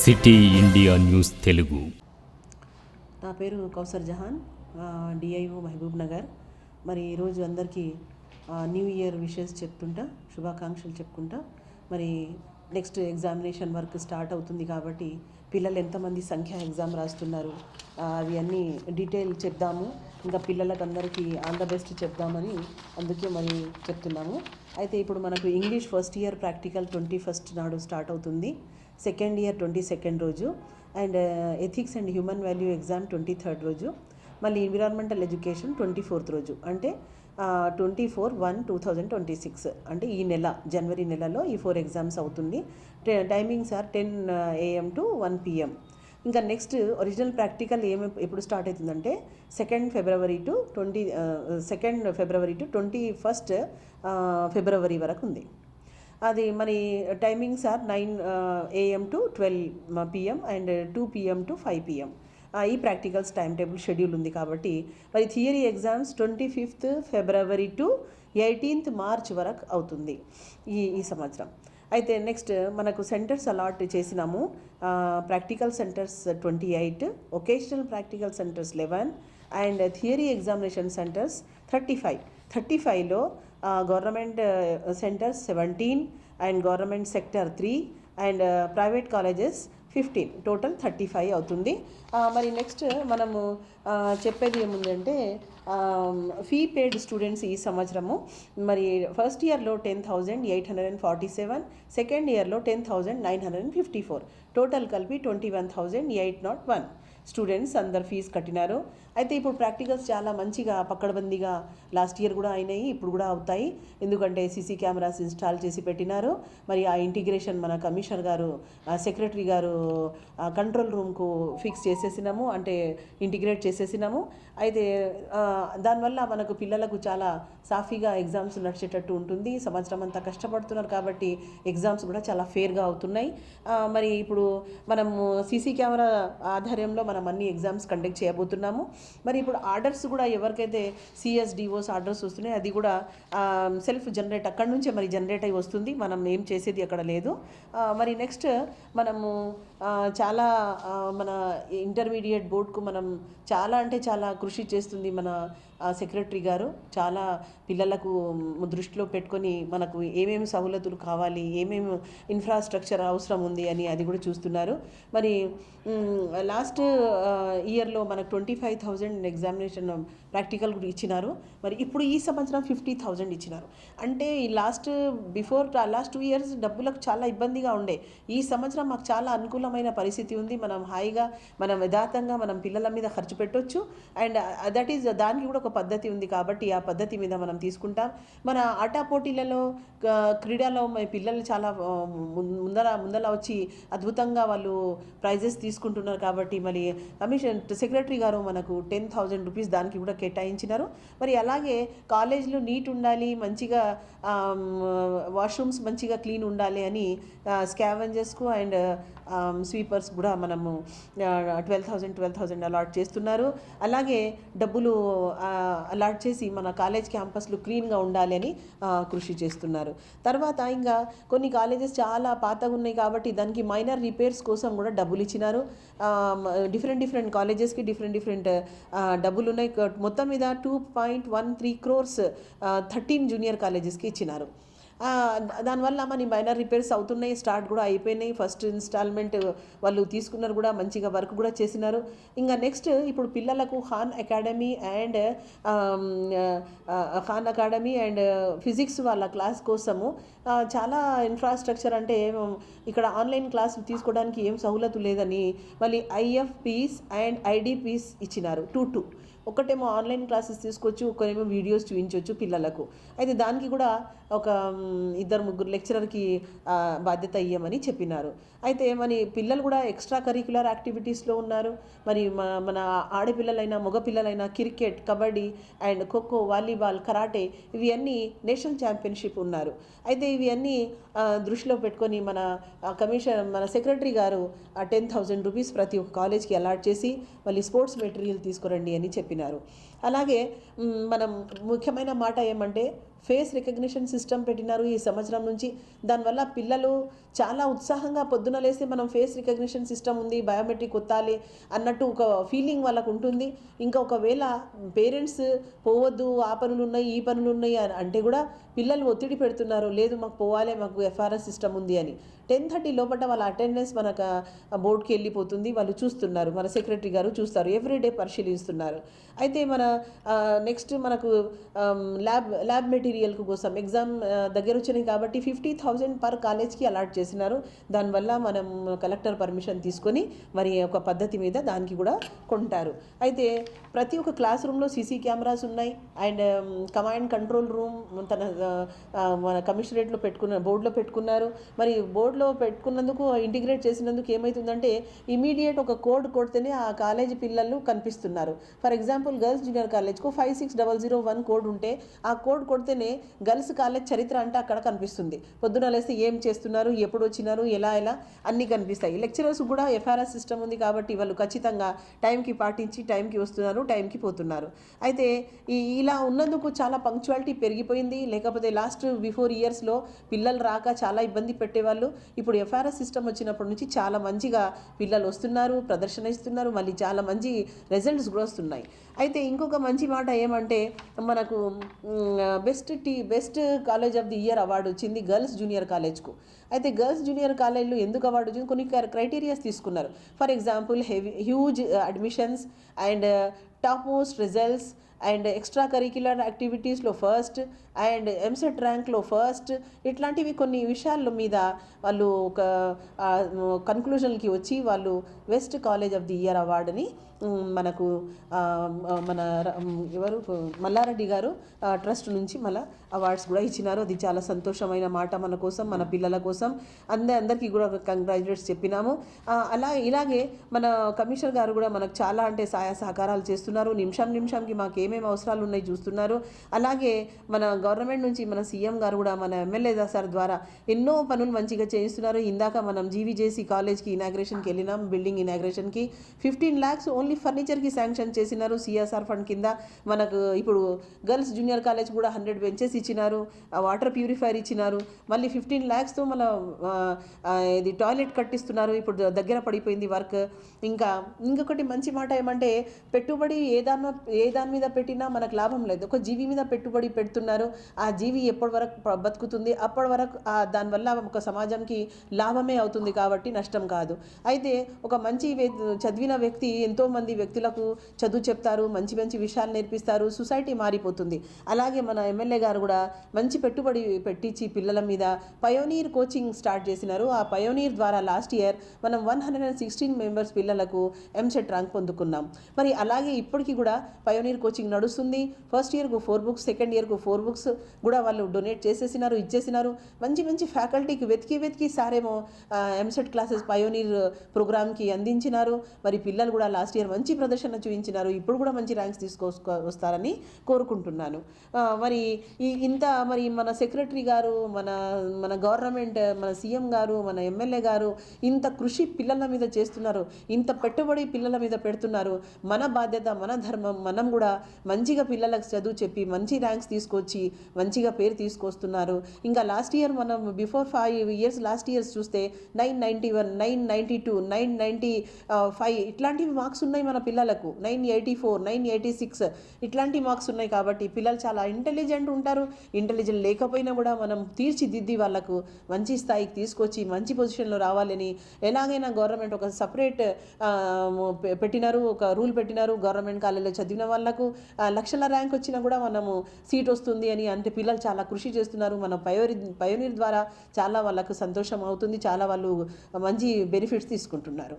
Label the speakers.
Speaker 1: City India news Telugu.
Speaker 2: నా పేరు Kausar Jahan, DIO Mahabub Nagar. మరి ఈరోజు అందరికీ న్యూ ఇయర్ విషెస్ చెప్తుంటా, శుభాకాంక్షలు చెప్పుకుంటా. మరి నెక్స్ట్ ఎగ్జామినేషన్ వర్క్ స్టార్ట్ అవుతుంది కాబట్టి పిల్లలు ఎంతమంది సంఖ్య ఎగ్జామ్ రాస్తున్నారు అవి అన్నీ డీటెయిల్ చెప్దాము. ఇంకా పిల్లలకు అందరికీ ఆల్ ద బెస్ట్ చెప్దామని అందుకే మరి చెప్తున్నాము. అయితే ఇప్పుడు మనకు English first year practical 21st నాడు స్టార్ట్ అవుతుంది, సెకండ్ ఇయర్ 22nd రోజు, and ethics and human value exam 23rd రోజు, మళ్ళీ ఎన్విరాన్మెంటల్ ఎడ్యుకేషన్ 24th రోజు. అంటే 24/1/2026 అంటే ఈ నెల జనవరి నెలలో ఈ 4 ఎగ్జామ్స్ అవుతుంది. Timings are 10 AM to 1 PM. ఇంకా నెక్స్ట్ ఒరిజినల్ ప్రాక్టికల్ ఎప్పుడు స్టార్ట్ అవుతుందంటే 2nd February to 21st February వరకు ఉంది. అది మరి timings are 9 AM to 12 PM and 2 PM to 5 PM. ఈ ప్రాక్టికల్స్ టైం టేబుల్ షెడ్యూల్ ఉంది కాబట్టి మరి theory exams 25th February to 18th March వరకు అవుతుంది ఈ సంవత్సరం. అయితే నెక్స్ట్ మనకు సెంటర్స్ అలాట్ చేసినాము. Practical centres 28, vocational practical centres 11 and theory examination centres 35లో government centres 17 and government sector 3 and private colleges 15, total 35 అవుతుంది. మరి నెక్స్ట్ మనము చెప్పేది ఏముందంటే ఫీ పేడ్ స్టూడెంట్స్ ఈ సంవత్సరము మరి ఫస్ట్ ఇయర్లో 10,847, సెకండ్ ఇయర్లో 10,954, టోటల్ కలిపి 21,801 స్టూడెంట్స్ అందరు ఫీజు కట్టినారు. అయితే ఇప్పుడు ప్రాక్టికల్స్ చాలా మంచిగా పక్కడబందీగా లాస్ట్ ఇయర్ కూడా అయినాయి, ఇప్పుడు కూడా అవుతాయి. ఎందుకంటే సీసీ కెమెరాస్ ఇన్స్టాల్ చేసి పెట్టినారు. మరి ఆ ఇంటిగ్రేషన్ మన కమిషనర్ గారు, సెక్రటరీ గారు కంట్రోల్ రూమ్కు ఫిక్స్ చేసేసినాము, అంటే ఇంటిగ్రేట్ చేసేసినాము. అయితే దానివల్ల మనకు పిల్లలకు చాలా సాఫీగా ఎగ్జామ్స్ నడిచేటట్టు ఉంటుంది. సంవత్సరం అంతా కష్టపడుతున్నారు కాబట్టి ఎగ్జామ్స్ కూడా చాలా ఫేర్గా అవుతున్నాయి. మరి ఇప్పుడు మనము సీసీ కెమెరా ఆధ్వర్యంలో మనం అన్ని ఎగ్జామ్స్ కండక్ట్ చేయబోతున్నాము. మరి ఇప్పుడు ఆర్డర్స్ కూడా ఎవరికైతే CSDOs ఆర్డర్స్ వస్తున్నాయి అది కూడా సెల్ఫ్ జనరేట్ అక్కడి నుంచే మరి జనరేట్ అయి వస్తుంది, మనం ఏం చేసేది అక్కడ లేదు. మరి నెక్స్ట్ మనము చాలా మన ఇంటర్మీడియట్ బోర్డుకు మనం చాలా అంటే చాలా కృషి చేస్తుంది మన సెక్రటరీ గారు. చాలా పిల్లలకు దృష్టిలో పెట్టుకొని మనకు ఏమేమి సౌలతులు కావాలి, ఏమేమి ఇన్ఫ్రాస్ట్రక్చర్ అవసరం ఉంది అని అది కూడా చూస్తున్నారు. మరి లాస్ట్ ఇయర్లో మనకు 25,000 ఎగ్జామినేషన్ ప్రాక్టికల్ కూడా ఇచ్చినారు. మరి ఇప్పుడు ఈ సంవత్సరం 50,000 ఇచ్చినారు. అంటే ఈ లాస్ట్ 2 years డబ్బులకు చాలా ఇబ్బందిగా ఉండే. ఈ సంవత్సరం మాకు చాలా అనుకూలమైన పరిస్థితి ఉంది. మనం హాయిగా మనం యథార్థంగా మనం పిల్లల మీద ఖర్చు పెట్టవచ్చు. అండ్ దట్ ఈజ్ దానికి కూడా ఒక పద్ధతి ఉంది కాబట్టి ఆ పద్ధతి మీద మనం తీసుకుంటాం. మన ఆటా పోటీలలో క్రీడలో పిల్లలు చాలా ముందర వచ్చి అద్భుతంగా వాళ్ళు ప్రైజెస్ తీసుకుంటున్నారు కాబట్టి మరి కమిషన్ సెక్రటరీ గారు మనకు 10,000 రూపీస్ దానికి కూడా కేటాయించినారు. మరి అలాగే కాలేజీలో నీట్ ఉండాలి, మంచిగా వాష్రూమ్స్ మంచిగా క్లీన్ ఉండాలి అని స్కావెంజర్స్కు అండ్ స్వీపర్స్ కూడా మనము 12,000 అలాట్ చేస్తున్నారు. అలాగే డబ్బులు అలాట్ చేసి మన కాలేజ్ క్యాంపస్లు క్లీన్గా ఉండాలి అని కృషి చేస్తున్నారు. తర్వాత ఇంకా కొన్ని కాలేజెస్ చాలా పాతగా ఉన్నాయి కాబట్టి దానికి మైనర్ రిపేర్స్ కోసం కూడా డబ్బులు ఇచ్చినారు. డిఫరెంట్ కాలేజెస్కి డిఫరెంట్ డబ్బులు ఉన్నాయి. మొత్తం మీద 2.13 crores 13 జూనియర్ కాలేజెస్కి ఇచ్చినారు. దానివల్ల మన మైనర్ రిపేర్స్ అవుతున్నాయి, స్టార్ట్ కూడా అయిపోయినాయి. ఫస్ట్ ఇన్స్టాల్మెంట్ వాళ్ళు తీసుకున్నారు కూడా, మంచిగా వర్క్ కూడా చేసినారు. ఇంకా నెక్స్ట్ ఇప్పుడు పిల్లలకు ఖాన్ అకాడమీ అండ్ ఫిజిక్స్ వాళ్ళ క్లాస్ కోసము చాలా ఇన్ఫ్రాస్ట్రక్చర్ అంటే ఇక్కడ ఆన్లైన్ క్లాస్ తీసుకోవడానికి ఏం సౌలతు లేదని మళ్ళీ IFPs అండ్ IDPs ఇచ్చినారు. 2 ఒకటేమో ఆన్లైన్ క్లాసెస్ తీసుకోవచ్చు, ఒకరేమో వీడియోస్ చూపించవచ్చు పిల్లలకు. అయితే దానికి కూడా ఒక 2-3 లెక్చరర్కి బాధ్యత ఇవ్వమని చెప్పినారు. అయితే మరి పిల్లలు కూడా ఎక్స్ట్రా కరిక్యులర్ యాక్టివిటీస్లో ఉన్నారు. మరి మన ఆడపిల్లలైనా మగపిల్లలైనా cricket, kabaddi and kho kho, volleyball, karate ఇవి అన్నీ నేషనల్ ఛాంపియన్షిప్ ఉన్నారు. అయితే ఇవి అన్నీ దృష్టిలో పెట్టుకొని మన సెక్రటరీ గారు 10,000 రూపీస్ ప్రతి ఒక్క కాలేజ్కి అలాట్ చేసి మళ్ళీ స్పోర్ట్స్ మెటీరియల్ తీసుకురండి అని చెప్పినారు. అలాగే మనం ముఖ్యమైన మాట ఏమంటే ఫేస్ రికగ్నిషన్ సిస్టమ్ పెట్టినారు ఈ సంవత్సరం నుంచి. దానివల్ల పిల్లలు చాలా ఉత్సాహంగా పొద్దున లేస్తే మనం ఫేస్ రికగ్నిషన్ సిస్టమ్ ఉంది, బయోమెట్రిక్ కొత్తాలి అన్నట్టు ఒక ఫీలింగ్ వాళ్ళకు ఉంటుంది. ఇంకా ఒకవేళ పేరెంట్స్ పోవద్దు, ఆ పనులు ఉన్నాయి ఈ పనులు ఉన్నాయి అని అంటే కూడా పిల్లలు ఒత్తిడి పెడుతున్నారు, లేదు మాకు పోవాలి, మాకు ఎఫ్ఆర్ఎస్ సిస్టమ్ ఉంది అని. 10:30 లోపల వాళ్ళ అటెండెన్స్ మనకు బోర్డుకి వెళ్ళిపోతుంది, వాళ్ళు చూస్తున్నారు, మన సెక్రటరీ గారు చూస్తారు, ఎవ్రీడే పరిశీలిస్తున్నారు. అయితే మన నెక్స్ట్ మనకు ల్యాబ్ మెటీరియల్ కోసం ఎగ్జామ్ దగ్గర వచ్చినాయి కాబట్టి 50,000 పర్ కాలేజ్కి అలాట్ చేసినారు. దానివల్ల మనం కలెక్టర్ పర్మిషన్ తీసుకొని మరి ఒక పద్ధతి మీద దానికి కూడా కొంటారు. అయితే ప్రతి ఒక్క క్లాస్ రూమ్లో సీసీ కెమెరాస్ ఉన్నాయి. అండ్ కమాండ్ కంట్రోల్ రూమ్ మన కమిషనరేట్లో బోర్డులో పెట్టుకున్నారు. మరి బోర్డులో పెట్టుకున్నందుకు ఇంటిగ్రేట్ చేసినందుకు ఏమవుతుందంటే ఇమీడియట్ ఒక కోడ్ కొడితేనే ఆ కాలేజీ పిల్లలు కనిపిస్తున్నారు. ఫర్ ఎగ్జాంపుల్ గర్ల్స్ జూనియర్ కాలేజ్కు 56001 కోడ్ ఉంటే ఆ కోడ్ కొడితేనే గర్ల్స్ కాలేజ్ చరిత్ర అంటే అక్కడ కనిపిస్తుంది. పొద్దున లేస్తే ఏం చేస్తున్నారు, ఎప్పుడు వచ్చినారు, ఎలా అన్నీ కనిపిస్తాయి. లెక్చరర్స్ కూడా ఎఫ్ఆర్ఎస్ సిస్టమ్ ఉంది కాబట్టి వాళ్ళు ఖచ్చితంగా టైంకి పాటించి టైంకి వస్తున్నారు, టైంకి పోతున్నారు. అయితే ఇలా ఉన్నందుకు చాలా పంక్చువాలిటీ పెరిగిపోయింది. లేకపోతే బిఫోర్ ఇయర్స్లో పిల్లలు రాక చాలా ఇబ్బంది పెట్టేవాళ్ళు. ఇప్పుడు ఎఫ్ఆర్ఎస్ సిస్టమ్ వచ్చినప్పటి నుంచి చాలా మంచిగా పిల్లలు వస్తున్నారు, ప్రదర్శన ఇస్తున్నారు, మళ్ళీ చాలా మంచి రిజల్ట్స్ కూడా వస్తున్నాయి. అయితే ఇంకొక మంచి మాట ఏమంటే మనకు best college of the year award వచ్చింది గర్ల్స్ జూనియర్ కాలేజ్కు. అయితే గర్ల్స్ జూనియర్ కాలేజ్లో ఎందుకు అవార్డు వచ్చింది, కొన్ని క్రైటీరియాస్ తీసుకున్నారు. For example huge admissions and top most results and extra curricular యాక్టివిటీస్లో ఫస్ట్ అండ్ ఎంసెట్ ర్యాంక్లో ఫస్ట్, ఇట్లాంటివి కొన్ని విషయాల మీద వాళ్ళు ఒక కన్క్లూజన్కి వచ్చి వాళ్ళు best college of the year అవార్డుని మనకు మన ఎవరు మల్లారెడ్డి గారు ట్రస్ట్ నుంచి మళ్ళీ అవార్డ్స్ కూడా ఇచ్చినారు. అది చాలా సంతోషమైన మాట మన కోసం, మన పిల్లల కోసం. అందరికీ కూడా కంగ్రాచులేట్స్ చెప్పినాము. ఇలాగే మన కమిషనర్ గారు కూడా మనకు చాలా అంటే సహకారాలు చేస్తున్నారు. నిమిషంకి మాకు ఏమేమి అవసరాలు ఉన్నాయి చూస్తున్నారు. అలాగే మన గవర్నమెంట్ నుంచి మన సీఎం గారు కూడా మన ఎమ్మెల్యే సార్ ద్వారా ఎన్నో పనులు మంచిగా చేయిస్తున్నారు. ఇందాక మనం జీవీజేసీ కాలేజ్కి ఇనాగ్రేషన్కి వెళ్ళినాం, బిల్డింగ్ ఇనాగ్రేషన్కి 15 lakhs ఓన్లీ ఫర్నిచర్కి శాంక్షన్ చేసినారు సిఎస్ఆర్ ఫండ్ కింద. మనకు ఇప్పుడు గర్ల్స్ జూనియర్ కాలేజ్ కూడా 100 బెంచెస్ ఇచ్చినారు, వాటర్ ప్యూరిఫైర్ ఇచ్చినారు, మళ్ళీ 15 lakhsతో మన ఇది టాయిలెట్ కట్టిస్తున్నారు. ఇప్పుడు దగ్గర పడిపోయింది వర్క్. ఇంకొకటి మంచి మాట ఏమంటే పెట్టుబడి ఏ దాని మీద పెట్టినా మనకు లాభం లేదు. ఒక జీవి మీద పెట్టుబడి పెడుతున్నారు, ఆ జీవి ఎప్పటి వరకు బతుకుతుంది, అప్పటి వరకు దానివల్ల ఒక సమాజంకి లాభమే అవుతుంది కాబట్టి నష్టం కాదు. అయితే ఒక మంచి చదివిన వ్యక్తి ఎంతోమంది వ్యక్తులకు చదువు చెప్తారు, మంచి మంచి విషయాలు నేర్పిస్తారు, సొసైటీ మారిపోతుంది. అలాగే మన ఎమ్మెల్యే గారు కూడా మంచి పెట్టుబడి పెట్టించి పిల్లల మీద పయోనీర్ కోచింగ్ స్టార్ట్ చేసినారు. ఆ పయోనీర్ ద్వారా లాస్ట్ ఇయర్ మనం 116 మెంబర్స్ పిల్లలకు ఎంసెట్ ర్యాంక్ పొందుకున్నాం. మరి అలాగే ఇప్పటికీ కూడా పయోనీర్ కోచింగ్ నడుస్తుంది. ఫస్ట్ ఇయర్కు 4 books, సెకండ్ ఇయర్కు 4 books కూడా వాళ్ళు డొనేట్ ఇచ్చేసినారు. మంచి ఫ్యాకల్టీకి వెతికి సారేమో ఎంసెట్ క్లాసెస్ పయోనీర్ ప్రోగ్రామ్కి అందించినారు. మరి పిల్లలు కూడా లాస్ట్ ఇయర్ మంచి ప్రదర్శన చూపించినారు. ఇప్పుడు కూడా మంచి ర్యాంక్స్ వస్తారని కోరుకుంటున్నాను. మరి మరి మన సెక్రటరీ గారు, మన గవర్నమెంట్, మన సీఎం గారు, మన ఎమ్మెల్యే గారు ఇంత కృషి పిల్లల మీద చేస్తున్నారు, ఇంత పెట్టుబడి పిల్లల మీద పెడుతున్నారు. మన బాధ్యత, మన ధర్మం, మనం కూడా మంచిగా పిల్లలకు చదువు చెప్పి మంచి ర్యాంక్స్ తీసుకొచ్చి మంచిగా పేరు తీసుకొస్తున్నారు. ఇంకా లాస్ట్ ఇయర్ మనం బిఫోర్ 5 years లాస్ట్ ఇయర్స్ చూస్తే 991, 992, 995 ఇట్లాంటివి మార్క్స్ ఉన్నాయి మన పిల్లలకు. 984, 986 ఇట్లాంటి మార్క్స్ ఉన్నాయి. కాబట్టి పిల్లలు చాలా ఇంటెలిజెంట్ ఉంటారు. ఇంటెలిజెంట్ లేకపోయినా కూడా మనం తీర్చిదిద్ది వాళ్ళకు మంచి స్థాయికి తీసుకొచ్చి మంచి పొజిషన్లో రావాలని ఎలాగైనా గవర్నమెంట్ ఒక సపరేట్ పెట్టినారు, ఒక రూల్ పెట్టినారు. గవర్నమెంట్ కాలేజీలో చదివిన వాళ్ళకు లక్షల ర్యాంక్ వచ్చినా కూడా మనము సీట్ వస్తుంది అని. అంటే పిల్లలు చాలా కృషి చేస్తున్నారు. మన పయోనీర్ ద్వారా చాలా వాళ్ళకు సంతోషం అవుతుంది, చాలా వాళ్ళు మంచి బెనిఫిట్స్ తీసుకుంటున్నారు.